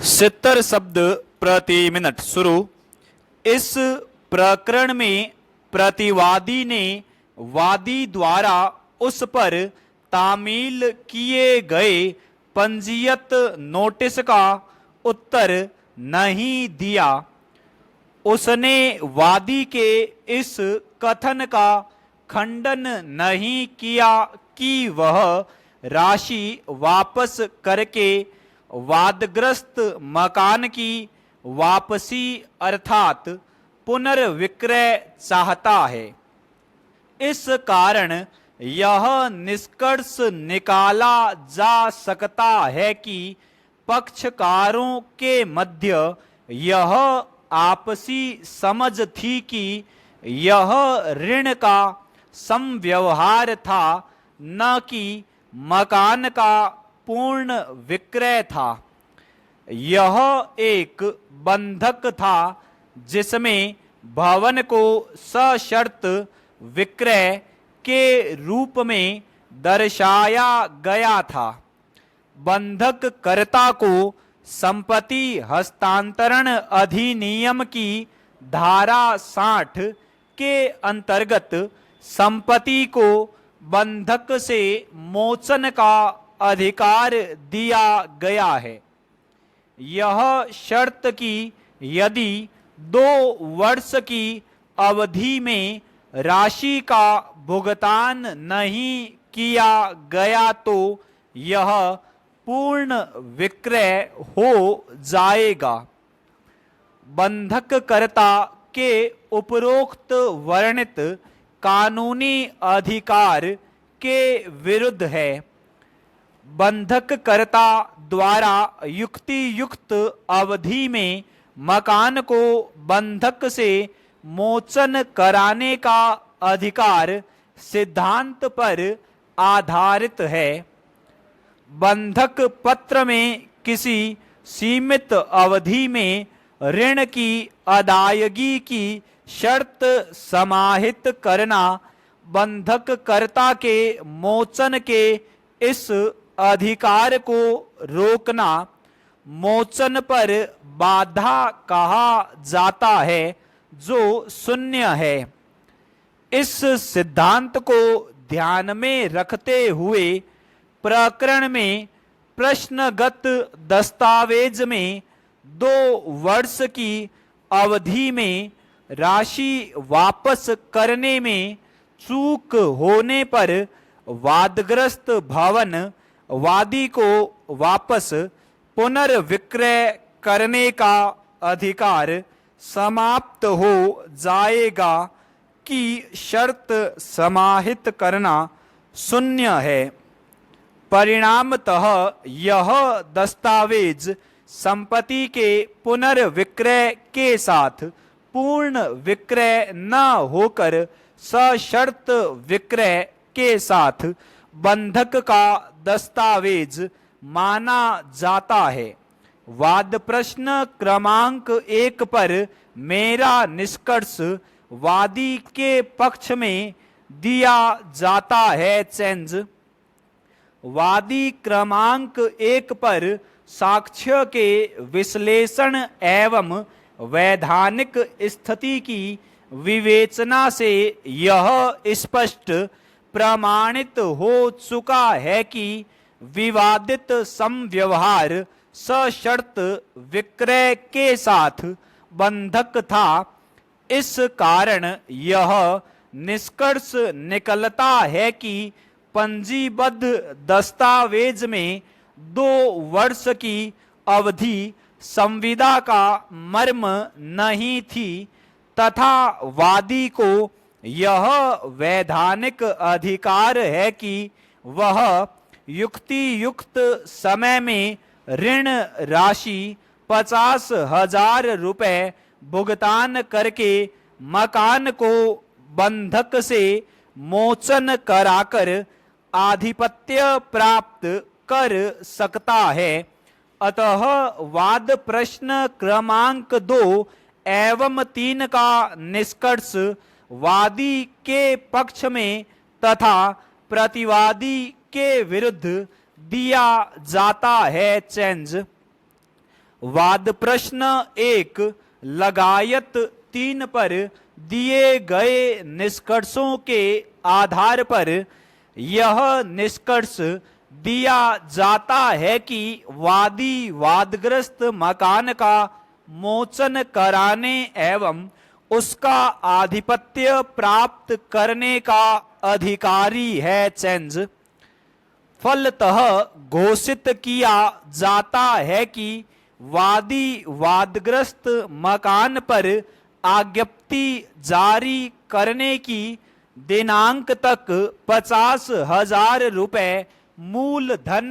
70 शब्द प्रति मिनट शुरू। इस प्रकरण में प्रतिवादी ने वादी द्वारा उस पर तामील किए गए पंजीयत नोटिस का उत्तर नहीं दिया। उसने वादी के इस कथन का खंडन नहीं किया कि वह राशि वापस करके वादग्रस्त मकान की वापसी अर्थात पुनर्विक्रय चाहता है। इस कारण यह निष्कर्ष निकाला जा सकता है कि पक्षकारों के मध्य यह आपसी समझ थी कि यह ऋण का समव्यवहार था, न कि मकान का पूर्ण विक्रय था। यह एक बंधक था जिसमें भवन को सशर्त विक्रय के रूप में दर्शाया गया था। बंधक कर्ता को संपत्ति हस्तांतरण अधिनियम की धारा 60 के अंतर्गत संपत्ति को बंधक से मोचन का अधिकार दिया गया है। यह शर्त कि यदि 2 वर्ष की अवधि में राशि का भुगतान नहीं किया गया तो यह पूर्ण विक्रय हो जाएगा। बंधककर्ता के उपरोक्त वर्णित कानूनी अधिकार के विरुद्ध है। बंधककर्ता द्वारा युक्ति युक्त अवधि में मकान को बंधक से मोचन कराने का अधिकार सिद्धांत पर आधारित है। बंधक पत्र में किसी सीमित अवधि में ऋण की अदायगी की शर्त समाहित करना बंधककर्ता के मोचन के इस अधिकार को रोकना मोचन पर बाधा कहा जाता है, जो शून्य है। इस सिद्धांत को ध्यान में रखते हुए प्रकरण में प्रश्नगत दस्तावेज में 2 वर्ष की अवधि में राशि वापस करने में चूक होने पर वादग्रस्त भवन वादी को वापस पुनर्विक्रय करने का अधिकार समाप्त हो जाएगा कि शर्त समाहित करना शून्य है। परिणामतः यह दस्तावेज संपत्ति के पुनर्विक्रय के साथ पूर्ण विक्रय न होकर सशर्त विक्रय के साथ बंधक का दस्तावेज माना जाता है। वाद प्रश्न क्रमांक 1 पर मेरा निष्कर्ष वादी के पक्ष में दिया जाता है। चेंज वादी क्रमांक 1 पर साक्ष्य के विश्लेषण एवं वैधानिक स्थिति की विवेचना से यह स्पष्ट प्रमाणित हो चुका है कि विवादित समव्यवहार सशर्त विक्रय के साथ बंधक था। इस कारण यह निष्कर्ष निकलता है कि पंजीबद्ध दस्तावेज में 2 वर्ष की अवधि संविदा का मर्म नहीं थी तथा वादी को यह वैधानिक अधिकार है कि वह युक्ति युक्त समय में ऋण राशि 50,000 रुपए भुगतान करके मकान को बंधक से मोचन कराकर आधिपत्य प्राप्त कर सकता है। अतः वाद प्रश्न क्रमांक 2 एवं 3 का निष्कर्ष वादी के पक्ष में तथा प्रतिवादी के विरुद्ध दिया जाता है। चेंज वाद प्रश्न 1 लगायत 3 पर दिए गए निष्कर्षों के आधार पर यह निष्कर्ष दिया जाता है कि वादी वादग्रस्त मकान का मोचन कराने एवं उसका आधिपत्य प्राप्त करने का अधिकारी है। चेंज फलतः घोषित किया जाता है कि वादी वादग्रस्त मकान पर आज्ञप्ति जारी करने की दिनांक तक 50,000 रुपए मूलधन